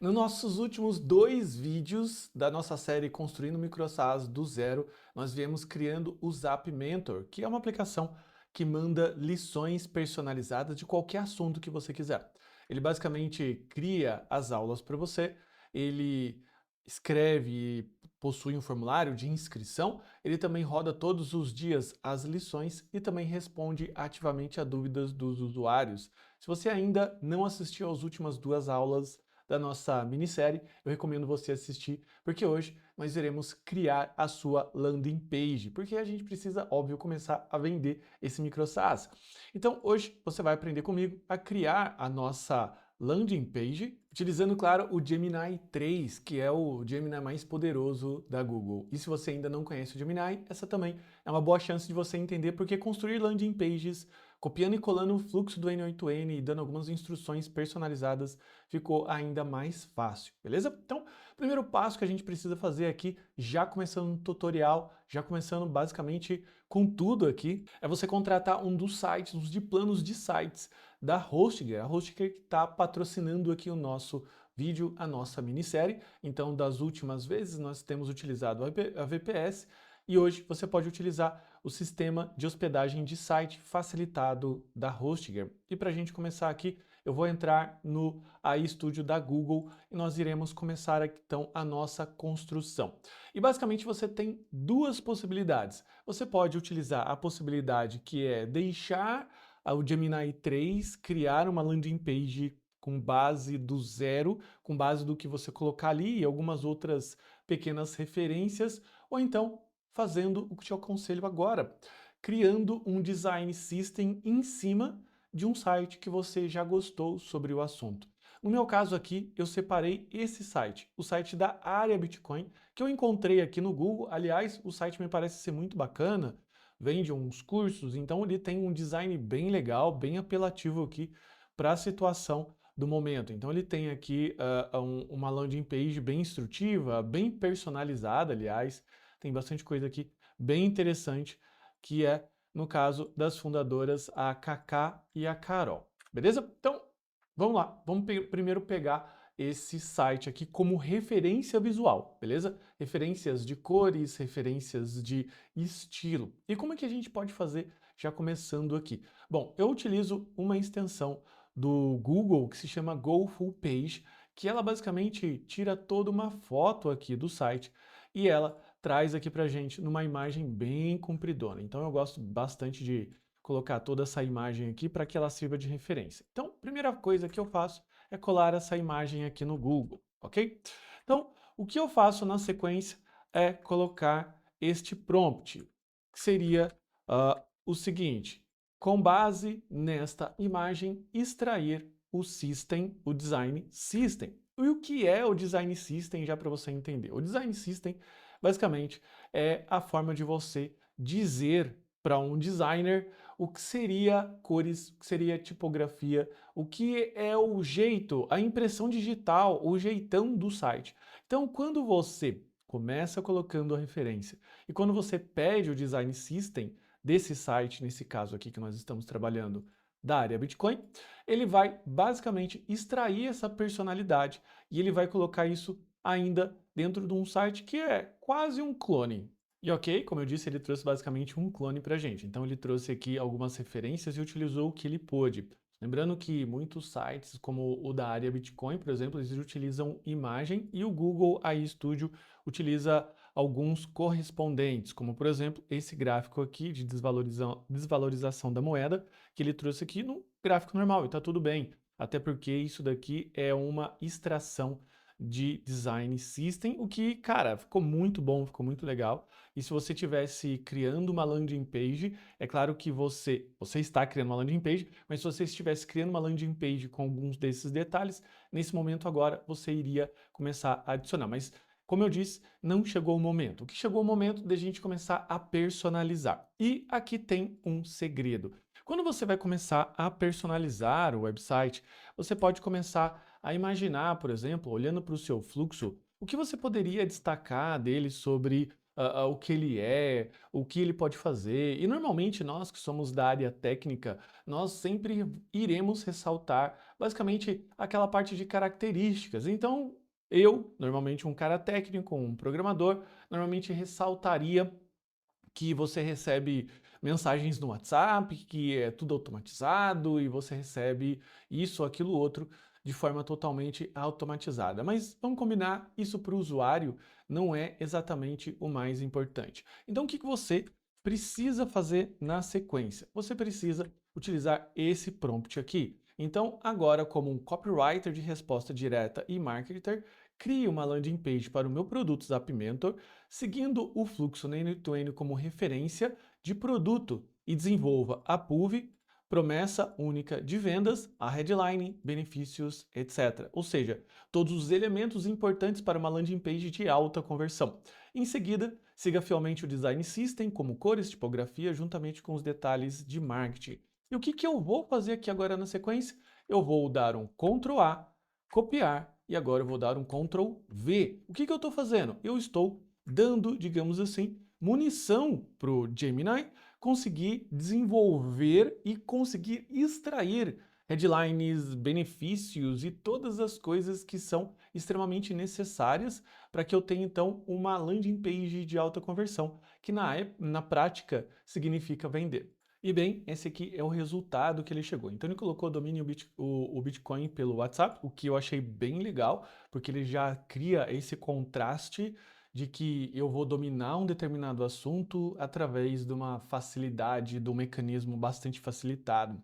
Nos nossos últimos dois vídeos da nossa série Construindo MicroSAS do Zero, nós viemos criando o Zap Mentor, que é uma aplicação que manda lições personalizadas de qualquer assunto que você quiser. Ele basicamente cria as aulas para você, ele escreve e possui um formulário de inscrição, ele também roda todos os dias as lições e também responde ativamente a dúvidas dos usuários. Se você ainda não assistiu às últimas duas aulas da nossa minissérie, eu recomendo você assistir, porque hoje nós iremos criar a sua landing page, porque a gente precisa, óbvio, começar a vender esse MicroSAS. Então, hoje você vai aprender comigo a criar a nossa landing page, utilizando, claro, o Gemini 3, que é o Gemini mais poderoso da Google. E se você ainda não conhece o Gemini, essa também é uma boa chance de você entender porque construir landing pages, copiando e colando o fluxo do N8N e dando algumas instruções personalizadas, ficou ainda mais fácil, beleza? Então, o primeiro passo que a gente precisa fazer aqui, já começando no tutorial, já começando basicamente com tudo aqui, é você contratar um dos sites, um de planos de sites da Hostgator, a Hostgator que está patrocinando aqui o nosso vídeo, a nossa minissérie. Então, das últimas vezes, nós temos utilizado a VPS e hoje você pode utilizar o sistema de hospedagem de site facilitado da Hostgator. E para a gente começar aqui, eu vou entrar no AI Studio da Google e nós iremos começar então a nossa construção. E basicamente você tem duas possibilidades. Você pode utilizar a possibilidade que é deixar o Gemini 3 criar uma landing page com base do zero, com base do que você colocar ali e algumas outras pequenas referências, ou então fazendo o que te aconselho agora, criando um design system em cima de um site que você já gostou sobre o assunto. No meu caso aqui, eu separei esse site, o site da área Bitcoin, que eu encontrei aqui no Google. Aliás, o site me parece ser muito bacana, vende uns cursos, então ele tem um design bem legal, bem apelativo aqui para a situação do momento. Então ele tem aqui uma landing page bem instrutiva, bem personalizada, aliás, tem bastante coisa aqui bem interessante, que é, no caso das fundadoras, a Cacá e a Carol. Beleza? Então, vamos lá. Vamos primeiro pegar esse site aqui como referência visual, beleza? Referências de cores, referências de estilo. E como é que a gente pode fazer já começando aqui? Bom, eu utilizo uma extensão do Google que se chama Go Full Page, que ela basicamente tira toda uma foto aqui do site e ela traz aqui pra gente numa imagem bem compridona. Então eu gosto bastante de colocar toda essa imagem aqui para que ela sirva de referência. Então, primeira coisa que eu faço é colar essa imagem aqui no Google, ok? Então, o que eu faço na sequência é colocar este prompt, que seria o seguinte: com base nesta imagem, extrair o system, o design system. E o que é o design system, já para você entender? O design system, basicamente, é a forma de você dizer para um designer o que seria cores, o que seria tipografia, o que é o jeito, a impressão digital, o jeitão do site. Então, quando você começa colocando a referência e quando você pede o design system desse site, nesse caso aqui que nós estamos trabalhando, da área Bitcoin, ele vai basicamente extrair essa personalidade e ele vai colocar isso ainda dentro de um site que é quase um clone. E ok, como eu disse, ele trouxe basicamente um clone para a gente. Então ele trouxe aqui algumas referências e utilizou o que ele pôde. Lembrando que muitos sites, como o da área Bitcoin, por exemplo, eles utilizam imagem e o Google AI Studio utiliza alguns correspondentes, como por exemplo esse gráfico aqui de desvalorização da moeda, que ele trouxe aqui no gráfico normal, e está tudo bem, até porque isso daqui é uma extração de design system, o que, cara, ficou muito bom, ficou muito legal. E se você estivesse criando uma landing page, é claro que você está criando uma landing page, mas se você estivesse criando uma landing page com alguns desses detalhes, nesse momento agora você iria começar a adicionar. Mas, como eu disse, não chegou o momento. O que chegou o momento de a gente começar a personalizar. E aqui tem um segredo. Quando você vai começar a personalizar o website, você pode começar a imaginar, por exemplo, olhando para o seu fluxo, o que você poderia destacar dele sobre o que ele é, o que ele pode fazer. E normalmente nós que somos da área técnica, nós sempre iremos ressaltar basicamente aquela parte de características. Então, eu, normalmente um cara técnico, um programador, normalmente ressaltaria que você recebe mensagens no WhatsApp, que é tudo automatizado e você recebe isso, aquilo, outro de forma totalmente automatizada. Mas vamos combinar, isso para o usuário não é exatamente o mais importante. Então, o que você precisa fazer na sequência? Você precisa utilizar esse prompt aqui. Então, agora, como um copywriter de resposta direta e marketer, crie uma landing page para o meu produto Zap Mentor, seguindo o fluxo N8N como referência de produto e desenvolva a PUV, promessa única de vendas, a headline, benefícios, etc. Ou seja, todos os elementos importantes para uma landing page de alta conversão. Em seguida, siga fielmente o design system, como cores, tipografia, juntamente com os detalhes de marketing. E o que eu vou fazer aqui agora na sequência? Eu vou dar um Ctrl A, copiar, e agora eu vou dar um Ctrl V. O que eu estou fazendo? Eu estou dando, digamos assim, munição para o Gemini conseguir desenvolver e conseguir extrair headlines, benefícios e todas as coisas que são extremamente necessárias para que eu tenha então uma landing page de alta conversão, que na prática significa vender. E bem, esse aqui é o resultado que ele chegou. Então ele colocou o domínio o Bitcoin pelo WhatsApp, o que eu achei bem legal, porque ele já cria esse contraste de que eu vou dominar um determinado assunto através de uma facilidade, de um mecanismo bastante facilitado.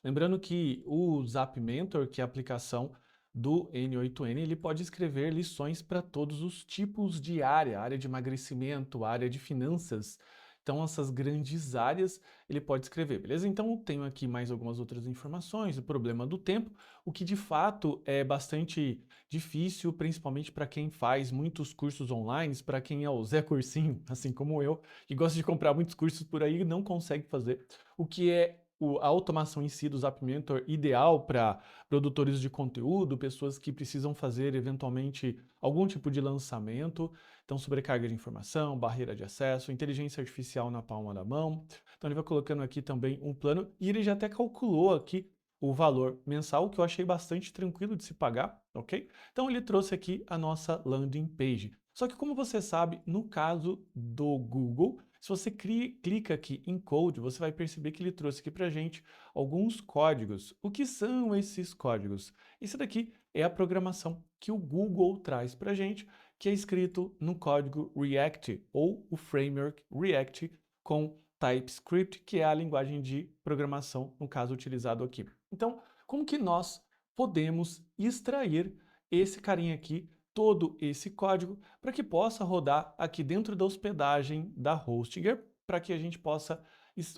Lembrando que o Zap Mentor, que é a aplicação do N8N, ele pode escrever lições para todos os tipos de área de emagrecimento, área de finanças. Então, essas grandes áreas ele pode escrever, beleza? Então, eu tenho aqui mais algumas outras informações, o problema do tempo, o que de fato é bastante difícil, principalmente para quem faz muitos cursos online, para quem é o Zé Cursinho, assim como eu, que gosta de comprar muitos cursos por aí e não consegue fazer, o que é a automação em si do Zap Mentor ideal para produtores de conteúdo, pessoas que precisam fazer eventualmente algum tipo de lançamento, então sobrecarga de informação, barreira de acesso, inteligência artificial na palma da mão. Então ele vai colocando aqui também um plano e ele já até calculou aqui o valor mensal, que eu achei bastante tranquilo de se pagar, ok? Então ele trouxe aqui a nossa landing page. Só que como você sabe, no caso do Google, se você clica aqui em Code, você vai perceber que ele trouxe aqui para a gente alguns códigos. O que são esses códigos? Isso daqui é a programação que o Google traz para a gente, que é escrito no código React, ou o framework React com TypeScript, que é a linguagem de programação, no caso utilizado aqui. Então, como que nós podemos extrair esse carinha aqui, todo esse código, para que possa rodar aqui dentro da hospedagem da Hostinger, para que a gente possa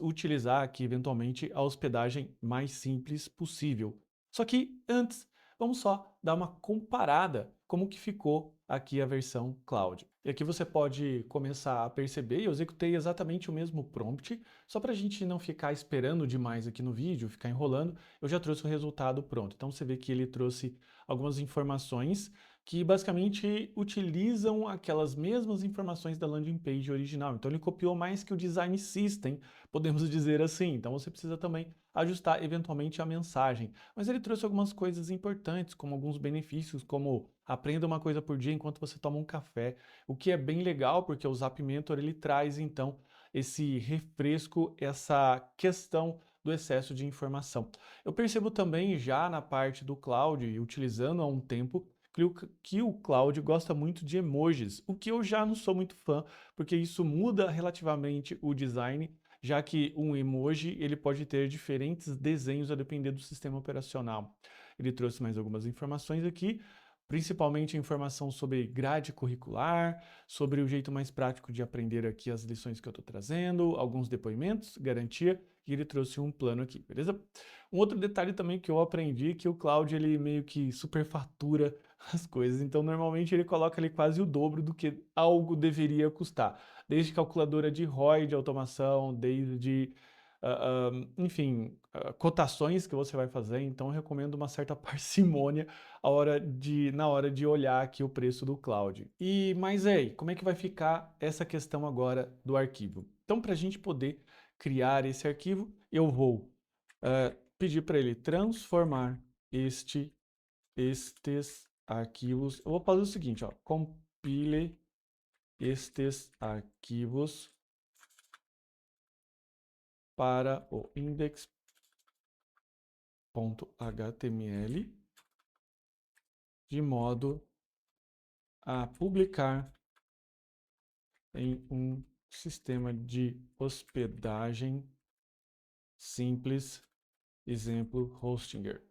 utilizar aqui, eventualmente, a hospedagem mais simples possível. Só que antes, vamos só dar uma comparada como que ficou aqui a versão cloud. E aqui você pode começar a perceber, eu executei exatamente o mesmo prompt, só para a gente não ficar esperando demais aqui no vídeo, ficar enrolando, eu já trouxe o resultado pronto. Então você vê que ele trouxe algumas informações que basicamente utilizam aquelas mesmas informações da landing page original. Então ele copiou mais que o design system, podemos dizer assim. Então você precisa também ajustar eventualmente a mensagem. Mas ele trouxe algumas coisas importantes, como alguns benefícios, como aprenda uma coisa por dia enquanto você toma um café, o que é bem legal porque o Zap Mentor ele traz então esse refresco, essa questão do excesso de informação. Eu percebo também já na parte do cloud, utilizando há um tempo, que o cloud gosta muito de emojis, o que eu já não sou muito fã, porque isso muda relativamente o design, já que um emoji ele pode ter diferentes desenhos a depender do sistema operacional. Ele trouxe mais algumas informações aqui, principalmente informação sobre grade curricular, sobre o jeito mais prático de aprender aqui as lições que eu estou trazendo, alguns depoimentos, garantia, e ele trouxe um plano aqui, beleza? Um outro detalhe também que eu aprendi é que o Cloud ele meio que superfatura as coisas, então normalmente ele coloca ali quase o dobro do que algo deveria custar, desde calculadora de ROI de automação, desde enfim, cotações que você vai fazer, então eu recomendo uma certa parcimônia na hora de olhar aqui o preço do cloud. Mas aí, como é que vai ficar essa questão agora do arquivo? Então, para a gente poder criar esse arquivo, eu vou pedir para ele transformar estes arquivos. Eu vou fazer o seguinte, ó, compile estes arquivos para o index.html de modo a publicar em um sistema de hospedagem simples, exemplo Hostinger.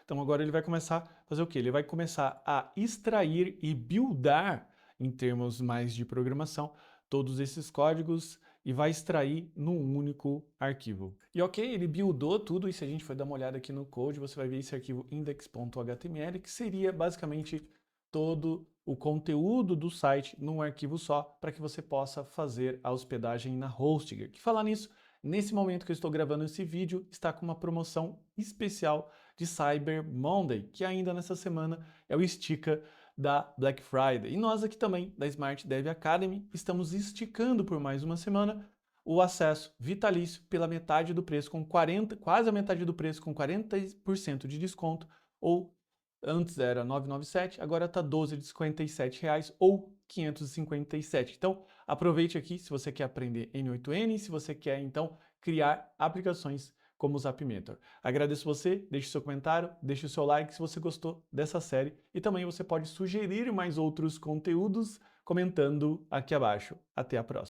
Então agora ele vai começar a fazer o quê? Ele vai começar a extrair e buildar, em termos mais de programação, todos esses códigos e vai extrair num único arquivo. E ok, ele buildou tudo, e se a gente for dar uma olhada aqui no code, você vai ver esse arquivo index.html, que seria basicamente todo o conteúdo do site num arquivo só, para que você possa fazer a hospedagem na Hostinger. Que falar nisso, nesse momento que eu estou gravando esse vídeo, está com uma promoção especial de Cyber Monday, que ainda nessa semana é o estica da Black Friday. E nós aqui também, da Smart Dev Academy, estamos esticando por mais uma semana o acesso vitalício pela metade do preço, quase a metade do preço, com 40% de desconto, ou antes era 997, agora está 12 de R$ 57 ou 557. Então, aproveite aqui se você quer aprender N8N, se você quer então criar aplicações como o Zapmentor. Agradeço você, deixe seu comentário, deixe o seu like se você gostou dessa série e também você pode sugerir mais outros conteúdos comentando aqui abaixo. Até a próxima.